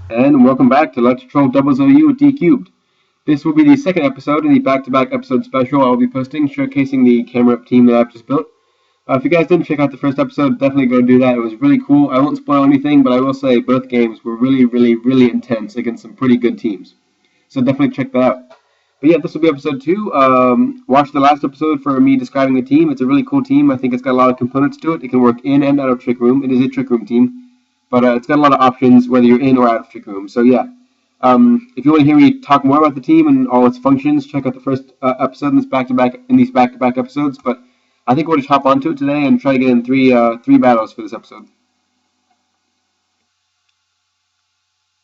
And welcome back to Let's Troll Doubles OU with D Cubed. This will be the second episode in the back-to-back episode special I will be posting, showcasing the CamERUPT team that I've just built. If you guys didn't check out the first episode, definitely go do that. It was really cool. I won't spoil anything, but I will say both games were really intense against some pretty good teams. So definitely check that out. But yeah, this will be episode 2. Watch the last episode for me describing the team. It's a really cool team. I think it's got a lot of components to it. It can work in and out of Trick Room. It is a Trick Room team, but it's got a lot of options whether you're in or out of Trick Room. So yeah, if you want to hear me talk more about the team and all its functions, check out the first episode in these back-to-back episodes. But I think we'll just hop onto it today and try to get in three battles for this episode.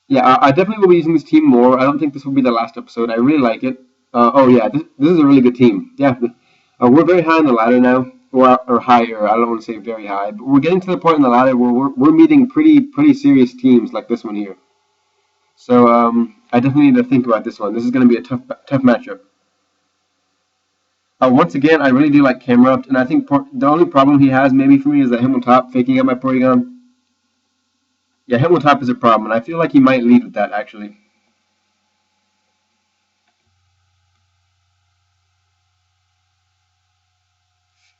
Yeah, I definitely will be using this team more. I don't think this will be the last episode. I really like it. Oh yeah, this is a really good team. Yeah, we're very high on the ladder now, or higher. I don't want to say very high, but we're getting to the point in the ladder where we're meeting pretty serious teams like this one here. So I definitely need to think about this one. This is going to be a tough matchup. Once again, I really do like CamERUPT, and I think the only problem he has maybe for me is that him on top faking out my Porygon. Yeah, him on top is a problem, and I feel like he might lead with that actually.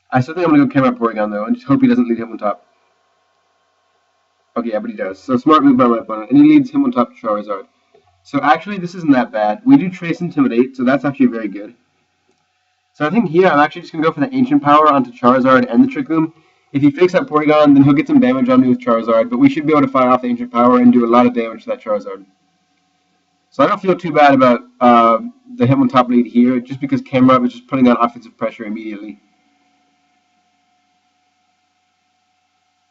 I still think I'm going to go CamERUPT Porygon though, and just hope he doesn't lead him on top. Okay, yeah, but he does. So smart move by my opponent, and he leads him on top to Charizard. So actually, this isn't that bad. We do Trace Intimidate, so that's actually very good. So I think here I'm actually just going to go for the Ancient Power onto Charizard and the Trick Room. If he fakes out Porygon, then he'll get some damage on me with Charizard, but we should be able to fire off the Ancient Power and do a lot of damage to that Charizard. So I don't feel too bad about the him on top lead here, just because CamERUPT is just putting on offensive pressure immediately.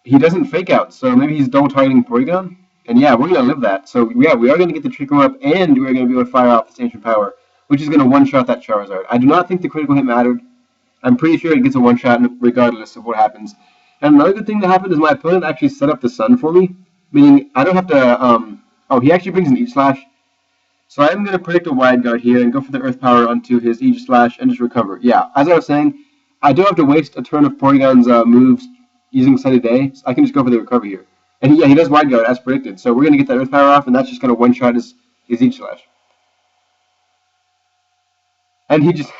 He doesn't fake out, so maybe he's double targeting Porygon. And yeah, we're going to live that. So yeah, we are going to get the Trick Room up, and we're going to be able to fire off this Ancient Power, which is going to one-shot that Charizard. I do not think the critical hit mattered. I'm pretty sure it gets a one-shot regardless of what happens. And another good thing that happened is my opponent actually set up the Sun for me, meaning I don't have to, oh, he actually brings an Eat Slash. So I'm going to predict a Wide Guard here and go for the Earth Power onto his Eat Slash and just recover. Yeah, as I was saying, I don't have to waste a turn of Porygon's moves using Sunny Day, so I can just go for the recover here. And yeah, he does Wide Guard as predicted. So we're going to get that Earth Power off, and that's just going to one-shot his Eat Slash. And he just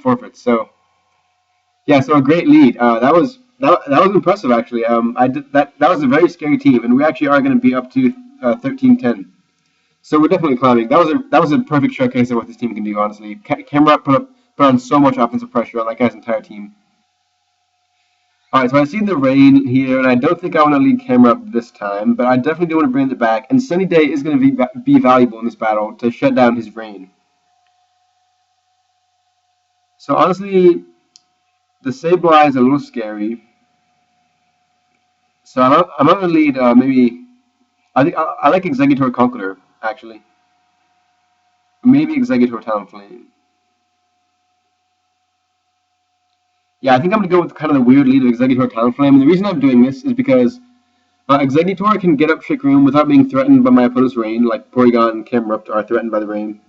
forfeits. So yeah, so a great lead. That was impressive actually. That was a very scary team, and we actually are going to be up to 13-10. So we're definitely climbing. That was a perfect showcase of what this team can do. Honestly, CamERUPT put on so much offensive pressure on that guy's entire team. All right, so I see the rain here, and I don't think I want to lead CamERUPT this time, but I definitely do want to bring it back. And Sunny Day is going to be valuable in this battle to shut down his rain. So honestly, the Sableye is a little scary. So I'm not going to lead maybe. I like Exeggutor Conqueror actually. Maybe Exeggutor Talonflame. Yeah, I think I'm going to go with kind of the weird lead of Exeggutor Talonflame. And the reason I'm doing this is because Exeggutor can get up Trick Room without being threatened by my opponent's rain, like Porygon and CamERUPT are threatened by the rain.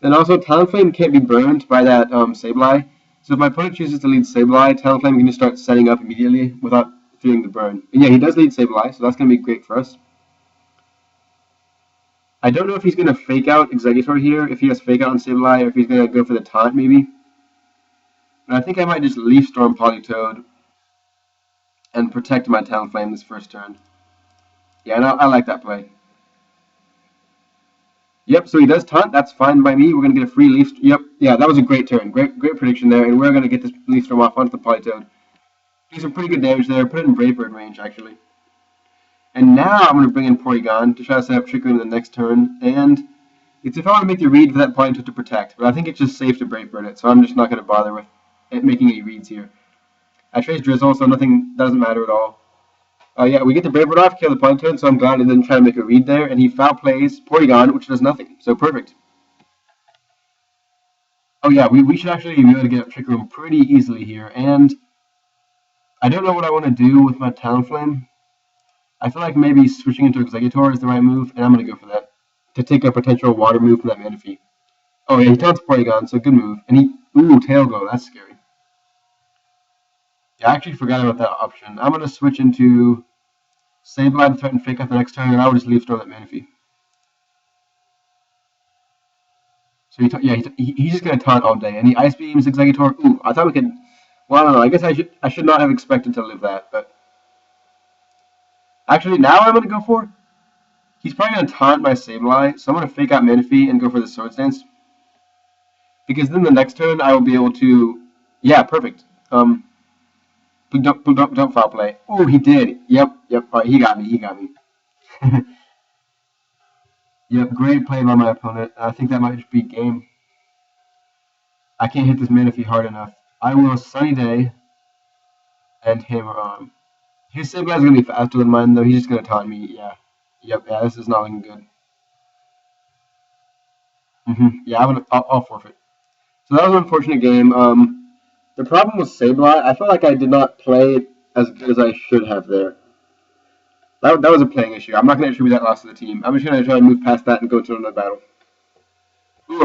And also, Talonflame can't be burned by that Sableye. So if my opponent chooses to lead Sableye, Talonflame can just start setting up immediately without feeling the burn. And yeah, he does lead Sableye, so that's going to be great for us. I don't know if he's going to fake out Exeggutor here, if he has fake out on Sableye, or if he's going to go for the taunt maybe. But I think I might just Leaf Storm Politoed and protect my Talonflame this first turn. Yeah, no, I like that play. Yep, so he does taunt. That's fine by me. We're going to get a free Leaf. Yep, yeah, that was a great turn. Great prediction there. And we're going to get this Leaf Storm off onto the Politoed. Do some pretty good damage there. Put it in Brave Bird range, actually. And now I'm going to bring in Porygon to try to set up Trick Room in the next turn. And it's if I want to make the read for that Politoed to protect. But I think it's just safe to Brave Bird it. So I'm just not going to bother with making any reads here. I trace Drizzle, so nothing doesn't matter at all. Yeah, we get the Brave Bird off, kill the Politoed, so I'm glad I didn't try to make a read there. And he foul plays Porygon, which does nothing. So perfect. Oh yeah, we should actually be able to get up Trick Room pretty easily here. And I don't know what I want to do with my Talonflame. I feel like maybe switching into Exeggutor is the right move, and I'm going to go for that. To take a potential water move from that Manaphy. Oh yeah, he taunts Porygon, so good move. And ooh, Tail Glow, that's scary. Yeah, I actually forgot about that option. I'm going to switch into Sableye to threaten Fake out the next turn, and I will just Leaf Storm that Manaphy. So he's just gonna taunt all day, and he ice beams Executor. Ooh, I thought we could. Well, I don't know. I guess I should not have expected to live that, but actually now I'm gonna go for. He's probably gonna taunt my Sableye, so I'm gonna fake out Manaphy and go for the Swords Dance, because then the next turn I will be able to. Yeah, perfect. Don't foul play. Oh, he did. Yep. All right, he got me. Yep, great play by my opponent. I think that might just be game. I can't hit this Manaphy hard enough. I will Sunny Day and Hammer on. His Sableye's gonna be faster than mine, though. He's just gonna taunt me. Yeah. Yep. Yeah, this is not looking good. Yeah, I'll forfeit. So that was an unfortunate game. The problem with Sableye, I feel like I did not play it as good as I should have there. That was a playing issue. I'm not going to attribute that loss to the team. I'm just going to try to move past that and go to another battle. Ooh,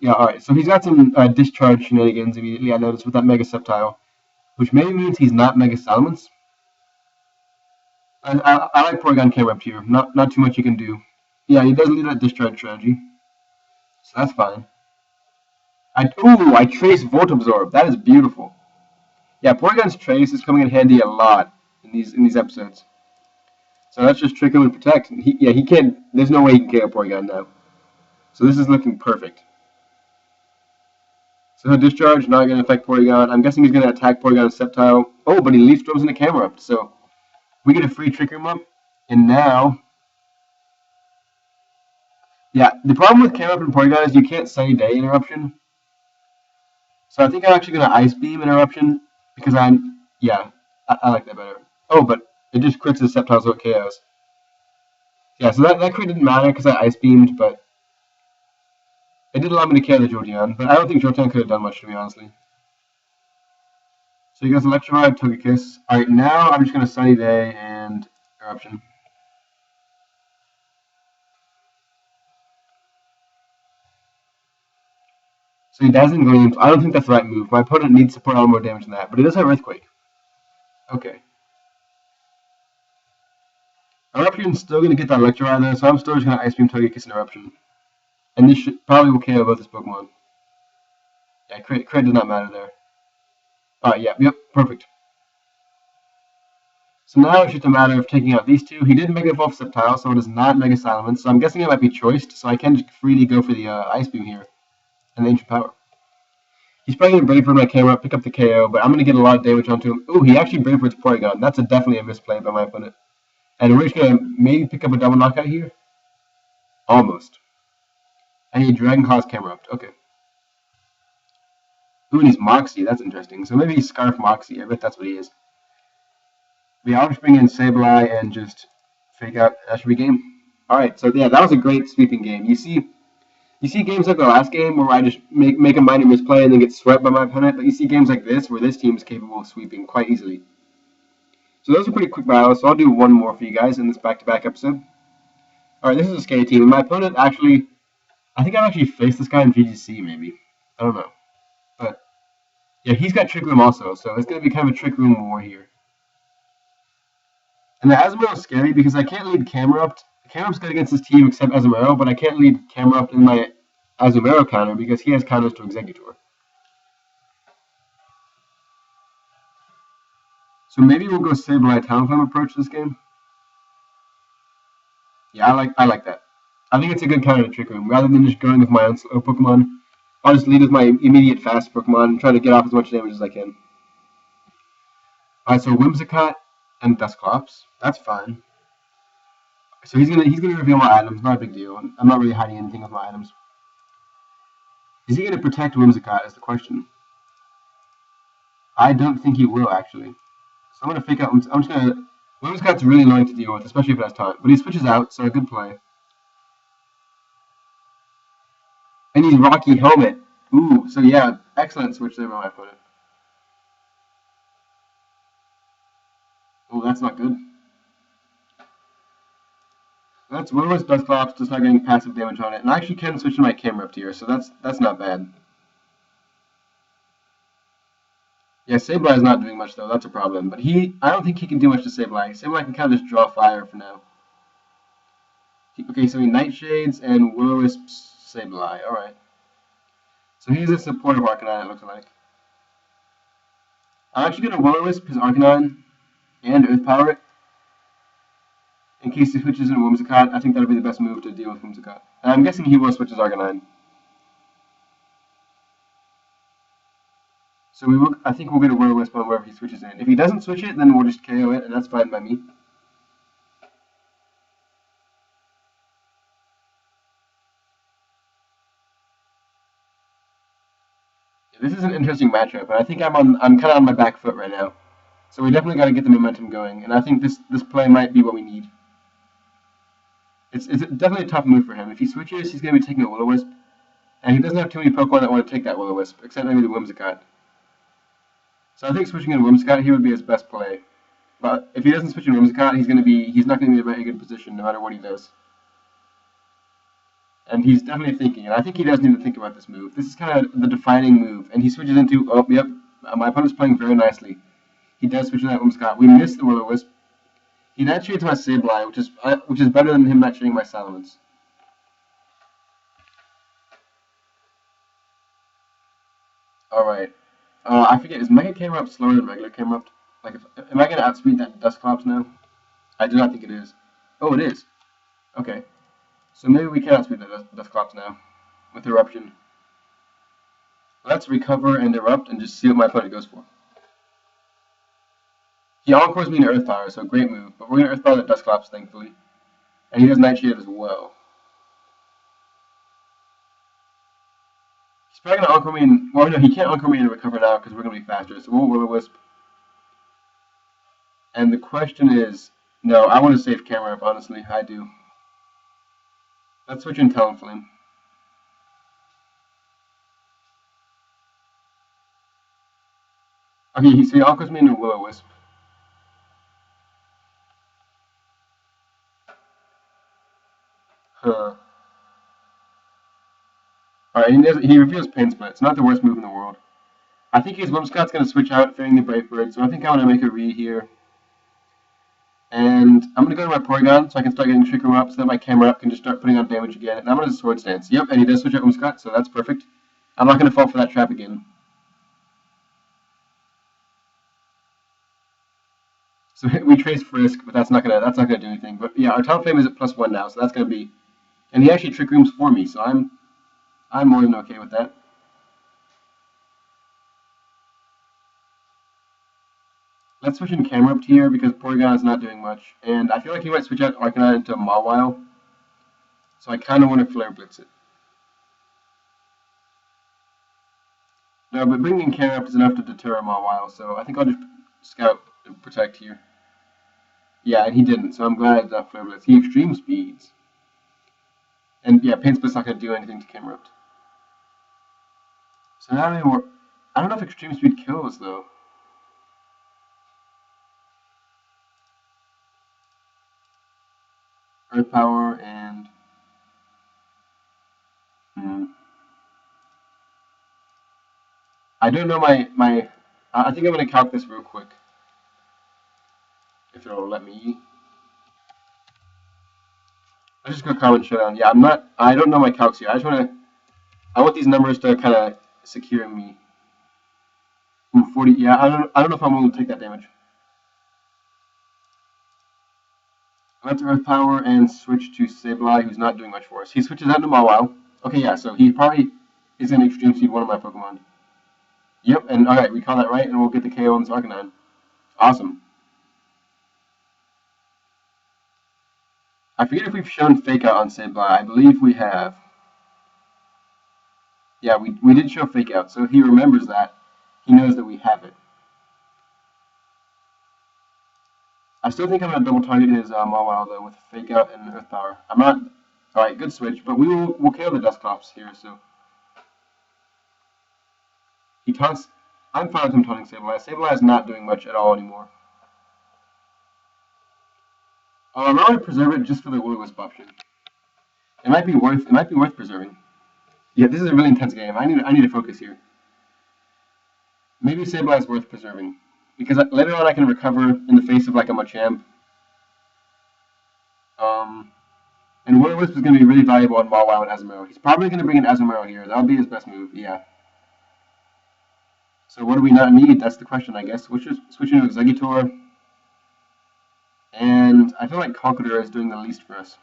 alright. So he's got some discharge shenanigans immediately, I noticed, with that Mega Sceptile, which maybe means he's not Mega Salamence. I like Porygon CamERUPT here. Not too much you can do. Yeah, he does lead that discharge strategy. So that's fine. I trace Volt Absorb. That is beautiful. Yeah, Porygon's Trace is coming in handy a lot in these episodes. So that's just Trick Him and Protect. He can't. There's no way he can KO Porygon now. So this is looking perfect. So Discharge not going to affect Porygon. I'm guessing he's going to attack Porygon Sceptile. Oh, but he Leaf Storms into CamERUPT. So we get a free Trick Room up. And now, yeah, the problem with CamERUPT and Porygon is you can't Sunny Day Interruption. So I think I'm actually going to Ice Beam Interruption because I like that better. Oh, but it just crits his Sceptile so it KOs. Yeah, so that crit didn't matter because I Ice Beamed, but it did allow me to KO the Jolteon. But I don't think Jolteon could have done much, to be honestly. So he goes Electrify, Togekiss. Alright, now I'm just going to Sunny Day and Eruption. So he Dazzling Gleams. I don't think that's the right move. My opponent needs to put on more damage than that, but he does have Earthquake. Okay. Eruption's still going to get that Electrify though, so I'm still just going to Ice Beam, Togekiss, and Eruption. And this probably will KO both his Pokemon. Yeah, crit did not matter there. Alright, yep, perfect. So now it's just a matter of taking out these two. He did Mega Evolve Sceptile, so it is not Mega Salamence. So I'm guessing it might be choiced, so I can just freely go for the Ice Beam here. And the Ancient Power. He's probably going to Brave Bird my camera, pick up the KO, but I'm going to get a lot of damage onto him. Ooh, he actually Brave Bird's Porygon. That's definitely a misplay by my opponent. And we're just going to maybe pick up a double knockout here. Almost. And he Dragon Claws CamERUPT. Okay. Ooh, and he's Moxie. That's interesting. So maybe he's Scarf Moxie. I bet that's what he is. But yeah, I'll just bring in Sableye and just fake out. That should be game. Alright, so yeah, that was a great sweeping game. You see games like the last game where I just make a minor misplay and then get swept by my opponent, but you see games like this where this team is capable of sweeping quite easily. So those are pretty quick battles, so I'll do one more for you guys in this back-to-back episode. Alright, this is a Skate team, and my opponent actually, I think I've actually faced this guy in VGC maybe. I don't know. But yeah, he's got Trick Room also, so it's going to be kind of a Trick Room war here. And the Azumarill is scary because I can't lead CamERUPT. CamERUPT's good against this team except Azumarill, but I can't lead CamERUPT in my Azumarill counter because he has counters to Executor. So maybe we'll go Sableye Talonflame approach this game. Yeah, I like that. I think it's a good counter to Trick Room. Rather than just going with my own slow Pokemon, I'll just lead with my immediate fast Pokemon and try to get off as much damage as I can. Alright, so Whimsicott and Dusclops. That's fine. So he's gonna reveal my items, not a big deal. I'm not really hiding anything with my items. Is he gonna protect Whimsicott is the question. I don't think he will actually. So I'm gonna fake out Whimsicott's really annoying to deal with, especially if it has time. But he switches out, so a good play. And he's Rocky Helmet. Ooh, so yeah, excellent switch there by my opponent. Oh, that's not good. That's Willis Dusclops just not getting passive damage on it. And I actually can switch to my CamERUPT here, so that's not bad. Yeah, Sableye is not doing much though, that's a problem. But I don't think he can do much to Sableye. Sableye can kind of just draw fire for now. Okay, so he Nightshades and Will-O-Wisp Sableye, alright. So he's a support of Arcanine, it looks like. I'm actually going to Will-O-Wisp his Arcanine and Earth Power it in case he switches into Whimsicott. I think that'll be the best move to deal with Whimsicott. And I'm guessing he will switch his Arcanine. So I think we'll get a Will-O-Wisp on wherever he switches in. If he doesn't switch it, then we'll just KO it, and that's fine by me. This is an interesting matchup, and I think I'm kind of on my back foot right now. So we definitely got to get the momentum going, and I think this play might be what we need. It's definitely a tough move for him. If he switches, he's going to be taking a Will-O-Wisp, and he doesn't have too many Pokemon that want to take that Will-O-Wisp, except maybe the Whimsicott. So I think switching in Whimsicott here would be his best play. But if he doesn't switch in Whimsicott, he's not going to be in a very good position no matter what he does. And he's definitely thinking, and I think he does need to think about this move. This is kind of the defining move, and he switches into, oh, yep, my opponent's playing very nicely. He does switch in that Whimsicott. We missed the Will-O-Wisp. He nat shades my Sableye, which is better than him nat shading my Salamence. Alright. I forget, is Mega CamERUPT slower than regular CamERUPT? Like, am I going to outspeed that Dusclops now? I do not think it is. Oh, it is. Okay. So maybe we can outspeed that Dusclops now with Eruption. Let's recover and erupt and just see what my opponent goes for. He encores me into Earth Power, so great move. But we're going to Earth Power that Dusclops, thankfully. And he does Nightshade as well. He's probably going to Encore me in... Well, no, he can't Encore me into Recover now because we're going to be faster. So we'll Will-O-Wisp. And the question is... No, I want to save CamERUPT, honestly. I do. Let's switch in Talonflame. Okay, so he Encores me into Will-O-Wisp. Huh. Alright, he reveals Pain Split. It's not the worst move in the world. I think his Whimsicott's going to switch out, fearing the Brave Bird, so I think I want to make a read here. And I'm going to go to my Porygon so I can start getting Trick Room up so that my CamERUPT can just start putting on damage again. And I'm going to Sword Stance. Yep, and he does switch out Whimsicott, so that's perfect. I'm not going to fall for that trap again. So we trace Frisk, but that's not gonna do anything. But yeah, our Talonflame is at +1 now, so that's gonna be. And he actually Trick Rooms for me, so I'm more than okay with that. Let's switch in CamERUPT here because Porygon is not doing much, and I feel like he might switch out Arcanine into Mawile. So I kind of want to Flare Blitz it. No, but bringing in CamERUPT is enough to deter a Mawile, so I think I'll just Scout and Protect here. Yeah, and he didn't, so I'm glad I did that Flare Blitz. He Extreme Speeds. And yeah, Pain Split's not going to do anything to CamERUPT. So now I don't know if Extreme Speed kills, though. Earth Power and... I don't know I think I'm going to calc this real quick. If it'll let me. Let's just go Common Showdown. Yeah, I don't know my calcs here. I want these numbers to kind of secure me. Ooh, 40, yeah, I don't know if I'm willing to take that damage. Let's Earth Power and switch to Sableye, who's not doing much for us. He switches out to Mawile. Okay, yeah, so he probably is going to Extreme Speed one of my Pokemon. Yep, and alright, we call that right, and we'll get the KO on this Arcanine. Awesome. I forget if we've shown Fake Out on Sableye. I believe we have. Yeah, we did show Fake Out, so if he remembers that, he knows that we have it. I still think I'm going to double target his Mawile, though, with Fake Out and Earth Power. I'm not... Alright, good switch, but we'll KO the Dusclops here, so... He taunts... I'm fine with him taunting Sableye. Sableye is not doing much at all anymore. I'm going to preserve it just for the Will-O-Wisp option. It might be worth preserving. Yeah, this is a really intense game. I need to focus here. Maybe Sableye is worth preserving. Because later on I can recover in the face of like a Machamp. And And Will-O-Wisp is going to be really valuable on Mawile and Azumarill. He's probably going to bring an Azumarill here. That'll be his best move, yeah. So what do we not need? That's the question, I guess. We'll just switch into Exeggutor. And I feel like Conkeldurr is doing the least for us.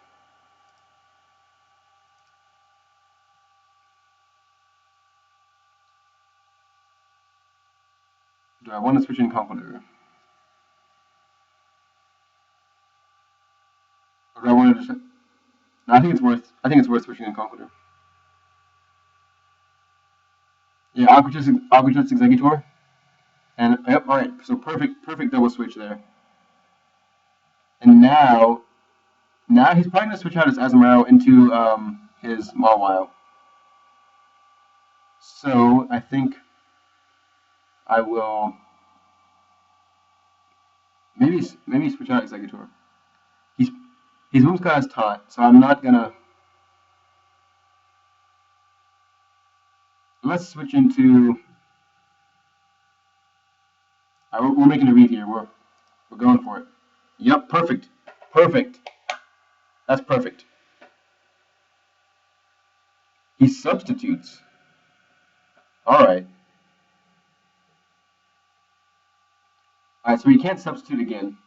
Do I want to switch in Conkeldurr? Or do I want to just... No, I think it's worth switching in Conkeldurr. Yeah, Aqua-Jet's Exeggutor. And yep, alright, so perfect double switch there. And now he's probably gonna switch out his Azumarill into his Mawile. So I think I will maybe switch out Exeggutor. His Whimsicott has taunt, so I'm not gonna. Let's switch into. We're making a read here. We're going for it. Yep, perfect. That's perfect. He substitutes. Alright. Alright, so he can't substitute again.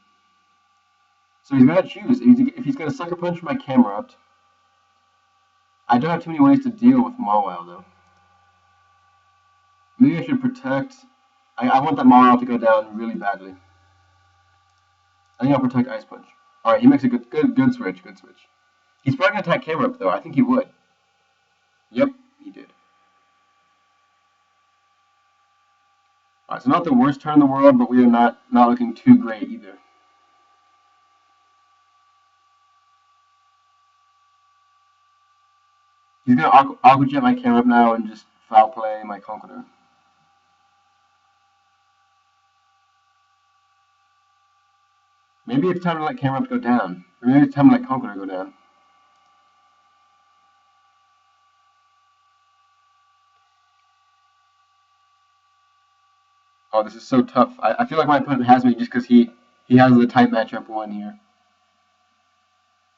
So he's got to choose. If he's going to Sucker Punch my CamERUPT, I don't have too many ways to deal with Mawile, though. Maybe I should protect... I want that Mawile to go down really badly. I think I'll protect Ice Punch. Alright, he makes a good switch. He's probably going to attack CamERUPT, though. I think he would. Yep, he did. Alright, so not the worst turn in the world, but we are not looking too great either. He's going to Aqua-Jet my CamERUPT now and just foul play my Conkeldurr. Maybe it's time to let CamERUPT go down. Or maybe it's time to let Conkeldurr go down. Oh, this is so tough. I feel like my opponent has me just because he has the type matchup one here.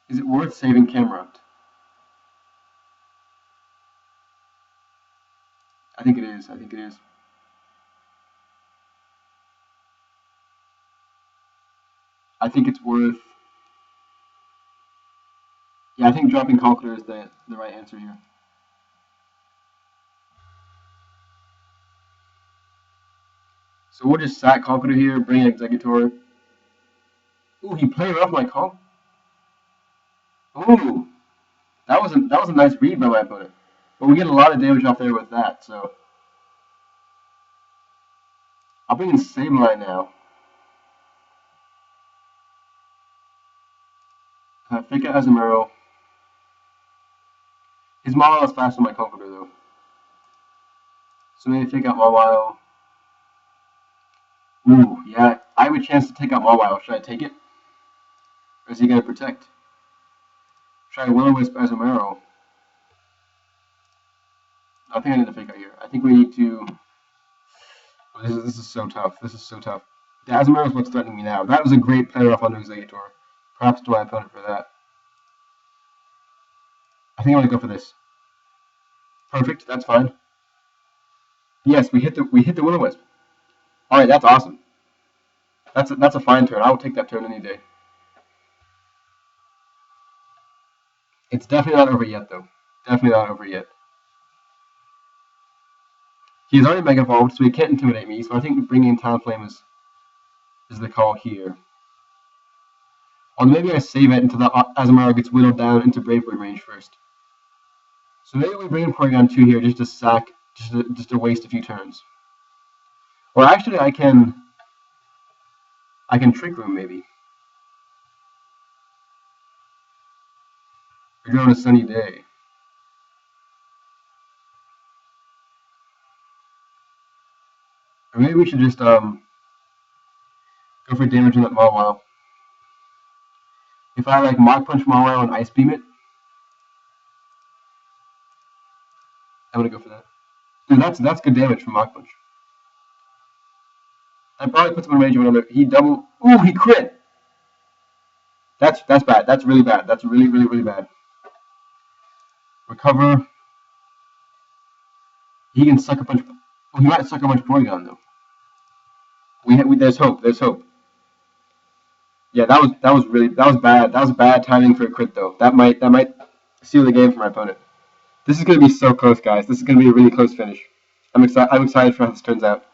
Is it worth saving CamERUPT? I think it is. I think it's worth... Yeah, I think dropping Conkeldurr is the right answer here. So we'll just sack Conkeldurr here, bring in Exeggutor. Ooh, he played off my Conk. Ooh, that was a nice read by my opponent. But we get a lot of damage off there with that, so... I'll bring in Sableye now. Fake out Azumarill. His Mawile is faster than my Conkeldurr, though. So maybe take out Mawile. Ooh, yeah. I have a chance to take out Mawile. Should I take it? Or is he going to protect? Should I Will-O-Wisp Azumarill? I think I need to fake out here. I think we need to... Oh, this is so tough. The Azumarill is what's threatening me now. That was a great player off onto Exeggutor. Props to my opponent for that. I think I'm going to go for this. Perfect. That's fine. Yes, we hit the Will-O-Wisp. All right, that's awesome. That's a fine turn. I will take that turn any day. It's definitely not over yet, though. He's already Mega Evolved, so he can't intimidate me. So I think bringing in Talonflame is the call here. Or maybe I save it until the Azumarill gets whittled down into Bravery range first. So maybe we bring in Porygon 2 here just to sack, just to waste a few turns. Or actually, I can Trick Room maybe. We're on a sunny day. Or maybe we should just go for damage on that Mawile. If I like Mach Punch Mawile and Ice Beam it, I'm gonna go for that. Dude, that's good damage from Mach Punch. That probably puts him in range of another. He crit. That's bad. That's really bad. That's really bad. Recover. He can sucker punch. Oh, he might sucker punch Porygon though. There's hope. There's hope. Yeah, that was bad. That was bad timing for a crit though. That might seal the game for my opponent. This is gonna be so close, guys. This is gonna be a really close finish. I'm excited for how this turns out.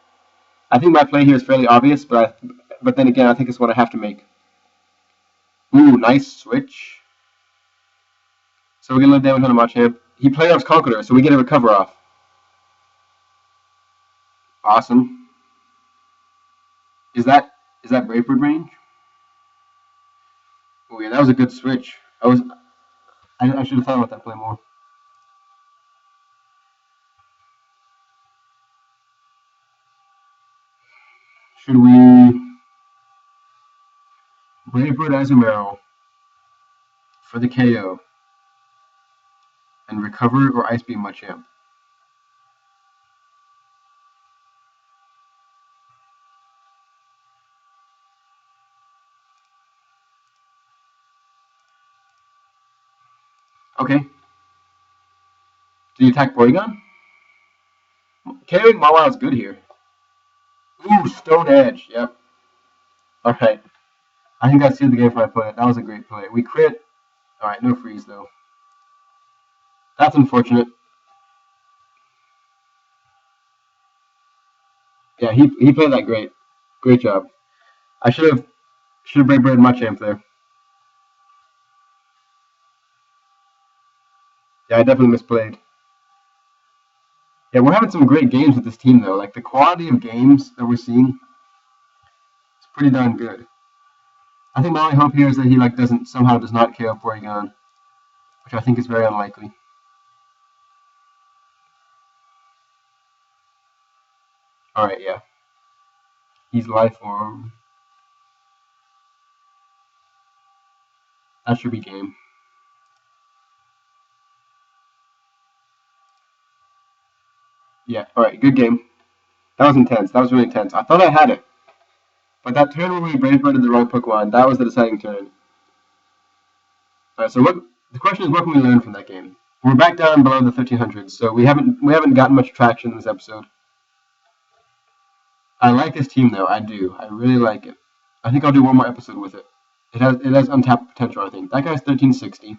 I think my play here is fairly obvious, but then again, I think it's what I have to make. Ooh, nice switch. So we get a little damage on the Machamp. He played off Conqueror, so we get a recover off. Awesome. Is that Brave Bird range? Oh yeah, that was a good switch. I should have thought about that play more. Should we Brave Bird Azumarill for the KO and recover or Ice Beam Machamp? Okay. Do you attack Porygon? KOing Mawile is good here. Ooh, Stone Edge. Yep. Alright. I think I sealed the game for my opponent. That was a great play. We crit. Alright, no freeze though. That's unfortunate. Yeah, he played that great. Great job. I should have Brave Bird Machamp there. Yeah, I definitely misplayed. Yeah, we're having some great games with this team though. Like the quality of games that we're seeing is pretty darn good. I think my only hope here is that he does not KO Porygon, which I think is very unlikely. Alright, yeah. He's Life Orb. That should be game. Yeah, alright, good game. That was intense. That was really intense. I thought I had it. But that turn where we Brave Birded the wrong Pokemon, that was the deciding turn. Alright, so the question is, what can we learn from that game? We're back down below the 1300s, so we haven't gotten much traction in this episode. I like this team though, I do. I really like it. I think I'll do one more episode with it. It has untapped potential, I think. That guy's 1360.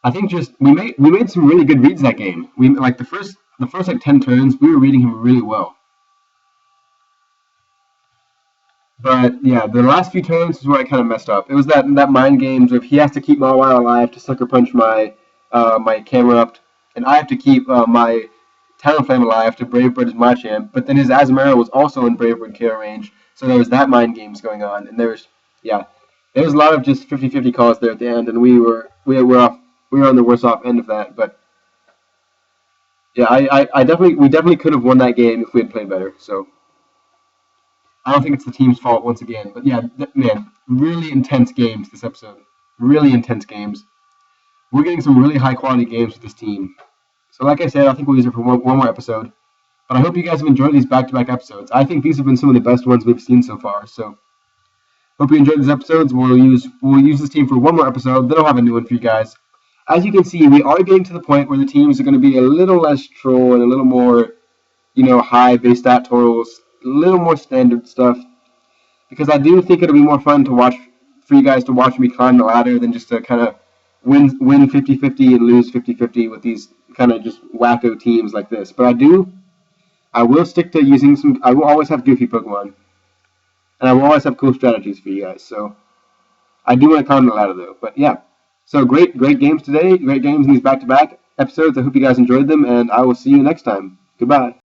I think just we made some really good reads that game. We like the first like 10 turns, we were reading him really well. But yeah, the last few turns is where I kind of messed up. It was that mind games of he has to keep Mawile alive to sucker punch my CamERUPT, and I have to keep my Talonflame alive to Brave Bird his Machamp. But then his Azumarill was also in Brave Bird KO range, so there was that mind games going on, and there was a lot of just 50-50 calls there at the end, and we were on the worse off end of that. But yeah, we definitely could have won that game if we had played better. So I don't think it's the team's fault once again. But yeah, man, really intense games this episode. Really intense games. We're getting some really high quality games with this team. So like I said, I think we'll use it for one more episode. But I hope you guys have enjoyed these back-to-back episodes. I think these have been some of the best ones we've seen so far. So hope you enjoyed these episodes. We'll use this team for one more episode. Then I'll have a new one for you guys. As you can see, we are getting to the point where the teams are going to be a little less troll and a little more, high base stat totals, a little more standard stuff. Because I do think it'll be more fun for you guys to watch me climb the ladder than just to kind of win 50-50 and lose 50-50 with these kind of just wacko teams like this. But I will stick to I will always have goofy Pokemon. And I will always have cool strategies for you guys. So I do want to climb the ladder though. But yeah. So great games today. Great games in these back-to-back episodes. I hope you guys enjoyed them, and I will see you next time. Goodbye.